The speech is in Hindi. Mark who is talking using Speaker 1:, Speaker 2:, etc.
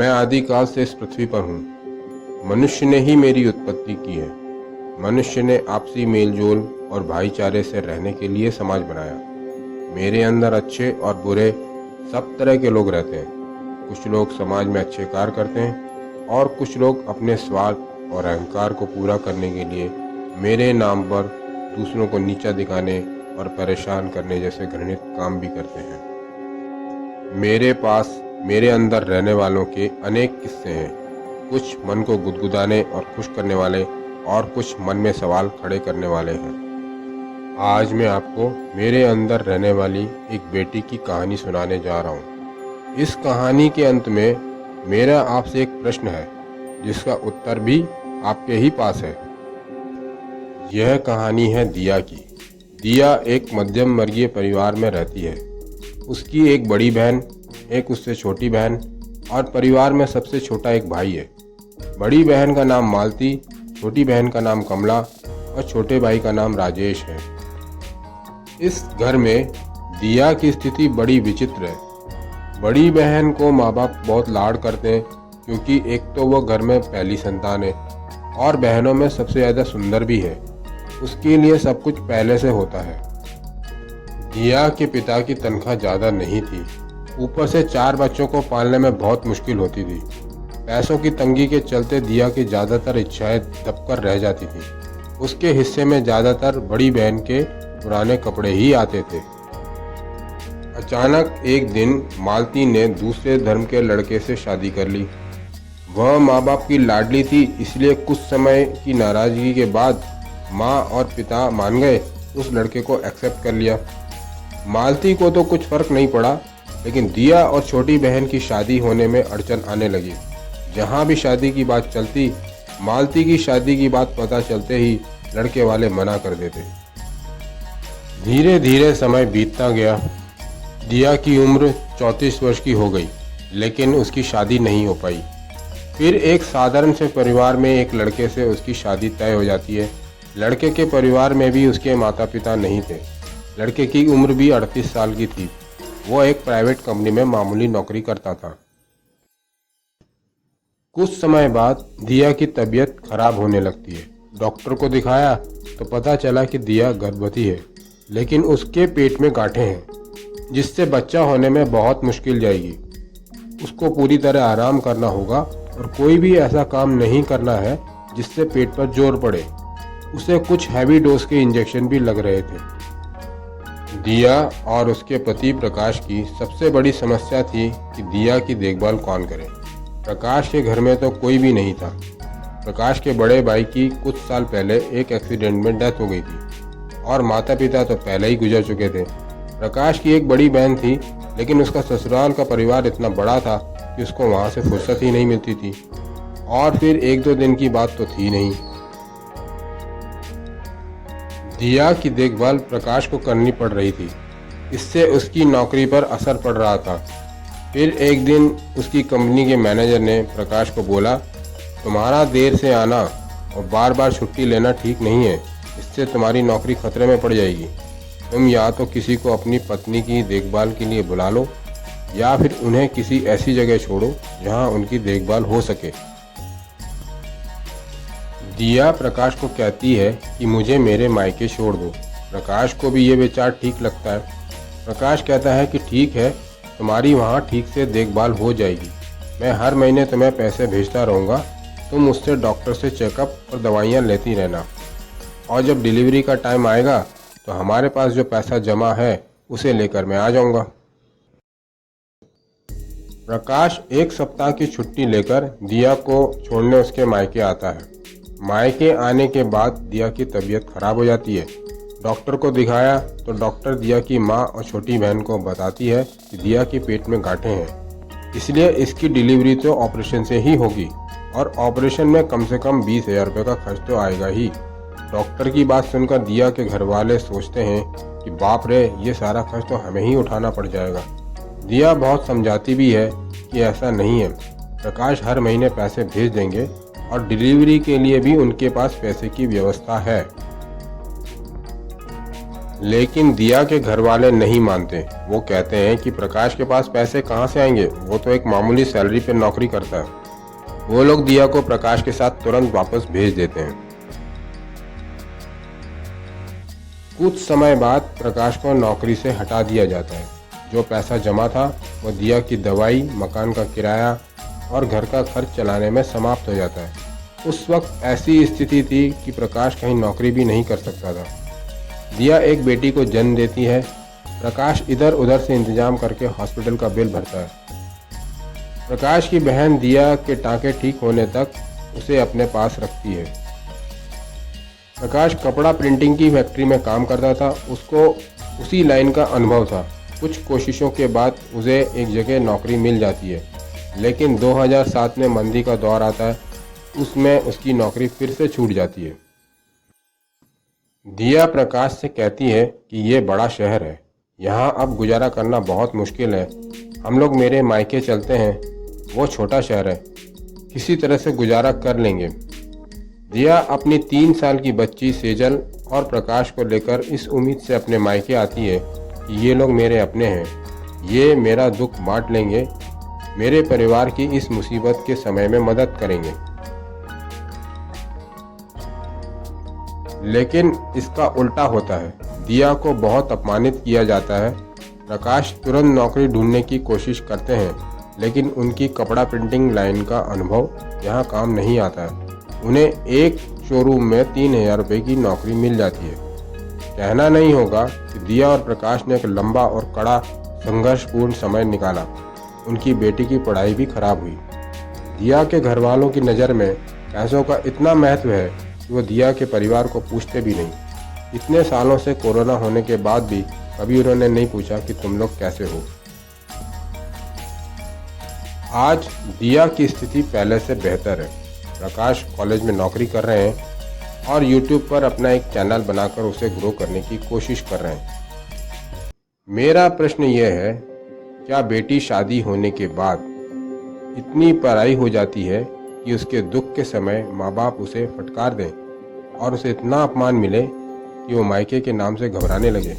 Speaker 1: मैं आदिकाल से इस पृथ्वी पर हूँ। मनुष्य ने ही मेरी उत्पत्ति की है। मनुष्य ने आपसी मेलजोल और भाईचारे से रहने के लिए समाज बनाया। मेरे अंदर अच्छे और बुरे सब तरह के लोग रहते हैं। कुछ लोग समाज में अच्छे कार्य करते हैं और कुछ लोग अपने स्वार्थ और अहंकार को पूरा करने के लिए मेरे नाम पर दूसरों को नीचा दिखाने और परेशान करने जैसे घृणित काम भी करते हैं। मेरे पास मेरे अंदर रहने वालों के अनेक किस्से हैं। कुछ मन को गुदगुदाने और खुश करने वाले और कुछ मन में सवाल खड़े करने वाले हैं। आज मैं आपको मेरे अंदर रहने वाली एक बेटी की कहानी सुनाने जा रहा हूँ। इस कहानी के अंत में मेरा आपसे एक प्रश्न है जिसका उत्तर भी आपके ही पास है। यह कहानी है दिया की। दिया एक मध्यम वर्गीय परिवार में रहती है। उसकी एक बड़ी बहन, एक उससे छोटी बहन और परिवार में सबसे छोटा एक भाई है। बड़ी बहन का नाम मालती, छोटी बहन का नाम कमला और छोटे भाई का नाम राजेश है। इस घर में दिया की स्थिति बड़ी विचित्र है। बड़ी बहन को माँ बाप बहुत लाड करते हैं क्योंकि एक तो वो घर में पहली संतान है और बहनों में सबसे ज़्यादा सुंदर भी है। उसके लिए सब कुछ पहले से होता है। दिया के पिता की तनख्वाह ज़्यादा नहीं थी, ऊपर से 4 बच्चों को पालने में बहुत मुश्किल होती थी। पैसों की तंगी के चलते दिया की ज़्यादातर इच्छाएं दबकर रह जाती थी। उसके हिस्से में ज़्यादातर बड़ी बहन के पुराने कपड़े ही आते थे। अचानक एक दिन मालती ने दूसरे धर्म के लड़के से शादी कर ली। वह माँ बाप की लाडली थी, इसलिए कुछ समय की नाराज़गी के बाद माँ और पिता मान गए, उस लड़के को एक्सेप्ट कर लिया। मालती को तो कुछ फर्क नहीं पड़ा, लेकिन दिया और छोटी बहन की शादी होने में अड़चन आने लगी। जहाँ भी शादी की बात चलती, मालती की शादी की बात पता चलते ही लड़के वाले मना कर देते। धीरे धीरे समय बीतता गया। दिया की उम्र 34 वर्ष की हो गई, लेकिन उसकी शादी नहीं हो पाई। फिर एक साधारण से परिवार में एक लड़के से उसकी शादी तय हो जाती है। लड़के के परिवार में भी उसके माता पिता नहीं थे। लड़के की उम्र भी 38 साल की थी। वो एक प्राइवेट कंपनी में मामूली नौकरी करता था। कुछ समय बाद दिया की तबीयत खराब होने लगती है। डॉक्टर को दिखाया तो पता चला कि दिया गर्भवती है, लेकिन उसके पेट में गांठें हैं जिससे बच्चा होने में बहुत मुश्किल जाएगी। उसको पूरी तरह आराम करना होगा और कोई भी ऐसा काम नहीं करना है जिससे पेट पर जोर पड़े। उसे कुछ हैवी डोज के इंजेक्शन भी लग रहे थे। दिया और उसके पति प्रकाश की सबसे बड़ी समस्या थी कि दिया की देखभाल कौन करे। प्रकाश के घर में तो कोई भी नहीं था। प्रकाश के बड़े भाई की कुछ साल पहले एक एक्सीडेंट में डेथ हो गई थी और माता पिता तो पहले ही गुजर चुके थे। प्रकाश की एक बड़ी बहन थी, लेकिन उसका ससुराल का परिवार इतना बड़ा था कि उसको वहाँ से फुर्सत ही नहीं मिलती थी। और फिर 1-2 दिन की बात तो थी नहीं। दिया की देखभाल प्रकाश को करनी पड़ रही थी। इससे उसकी नौकरी पर असर पड़ रहा था। फिर एक दिन उसकी कंपनी के मैनेजर ने प्रकाश को बोला, तुम्हारा देर से आना और बार बार छुट्टी लेना ठीक नहीं है। इससे तुम्हारी नौकरी खतरे में पड़ जाएगी। तुम या तो किसी को अपनी पत्नी की देखभाल के लिए बुला लो या फिर उन्हें किसी ऐसी जगह छोड़ो जहां उनकी देखभाल हो सके। दिया प्रकाश को कहती है कि मुझे मेरे मायके छोड़ दो। प्रकाश को भी ये विचार ठीक लगता है। प्रकाश कहता है कि ठीक है, तुम्हारी वहाँ ठीक से देखभाल हो जाएगी। मैं हर महीने तुम्हें पैसे भेजता रहूँगा। तुम उससे डॉक्टर से चेकअप और दवाइयाँ लेती रहना, और जब डिलीवरी का टाइम आएगा तो हमारे पास जो पैसा जमा है उसे लेकर मैं आ जाऊँगा। प्रकाश 1 सप्ताह की छुट्टी लेकर दिया को छोड़ने उसके मायके आता है। मायके आने के बाद दिया की तबीयत खराब हो जाती है। डॉक्टर को दिखाया तो डॉक्टर दिया की माँ और छोटी बहन को बताती है कि दिया के पेट में गांठें हैं, इसलिए इसकी डिलीवरी तो ऑपरेशन से ही होगी और ऑपरेशन में कम से कम 20,000 रुपये का खर्च तो आएगा ही। डॉक्टर की बात सुनकर दिया के घर वाले सोचते हैं कि बाप रे, ये सारा खर्च तो हमें ही उठाना पड़ जाएगा। दिया बहुत समझाती भी है कि ऐसा नहीं है, प्रकाश हर महीने पैसे भेज देंगे और डिलीवरी के लिए भी उनके पास पैसे की व्यवस्था है। लेकिन दिया के घर वाले नहीं मानते। वो कहते हैं कि प्रकाश के पास पैसे कहाँ से आएंगे, वो तो एक मामूली सैलरी पर नौकरी करता है। वो लोग दिया को प्रकाश के साथ तुरंत वापस भेज देते हैं। कुछ समय बाद प्रकाश को नौकरी से हटा दिया जाता है। जो पैसा जमा था वो दिया की दवाई, मकान का किराया और घर का खर्च चलाने में समाप्त हो जाता है। उस वक्त ऐसी स्थिति थी कि प्रकाश कहीं नौकरी भी नहीं कर सकता था। दिया एक बेटी को जन्म देती है। प्रकाश इधर उधर से इंतजाम करके हॉस्पिटल का बिल भरता है। प्रकाश की बहन दिया के टाँके ठीक होने तक उसे अपने पास रखती है। प्रकाश कपड़ा प्रिंटिंग की फैक्ट्री में काम करता था। उसको उसी लाइन का अनुभव था। कुछ कोशिशों के बाद उसे एक जगह नौकरी मिल जाती है, लेकिन 2007 में मंदी का दौर आता है। उसमें उसकी नौकरी फिर से छूट जाती है। दिया प्रकाश से कहती है कि ये बड़ा शहर है, यहाँ अब गुजारा करना बहुत मुश्किल है। हम लोग मेरे मायके चलते हैं, वो छोटा शहर है, किसी तरह से गुजारा कर लेंगे। दिया अपनी 3 साल की बच्ची सेजल और प्रकाश को लेकर इस उम्मीद से अपने मायके आती है कि ये लोग मेरे अपने हैं, ये मेरा दुख बांट लेंगे, मेरे परिवार की इस मुसीबत के समय में मदद करेंगे। लेकिन इसका उल्टा होता है। दिया को बहुत अपमानित किया जाता है। प्रकाश तुरंत नौकरी ढूंढने की कोशिश करते हैं, लेकिन उनकी कपड़ा प्रिंटिंग लाइन का अनुभव यहाँ काम नहीं आता है। उन्हें एक शोरूम में 3000 रुपये की नौकरी मिल जाती है। कहना नहीं होगा कि दिया और प्रकाश ने एक लंबा और कड़ा संघर्षपूर्ण समय निकाला। उनकी बेटी की पढ़ाई भी खराब हुई। दिया के घर वालों की नज़र में पैसों का इतना महत्व है कि वो दिया के परिवार को पूछते भी नहीं। इतने सालों से कोरोना होने के बाद भी कभी उन्होंने नहीं पूछा कि तुम लोग कैसे हो। आज दिया की स्थिति पहले से बेहतर है। प्रकाश कॉलेज में नौकरी कर रहे हैं और YouTube पर अपना एक चैनल बनाकर उसे ग्रो करने की कोशिश कर रहे हैं। मेरा प्रश्न यह है, क्या बेटी शादी होने के बाद इतनी पराई हो जाती है कि उसके दुख के समय माँ बाप उसे फटकार दें और उसे इतना अपमान मिले कि वो मायके के नाम से घबराने लगे?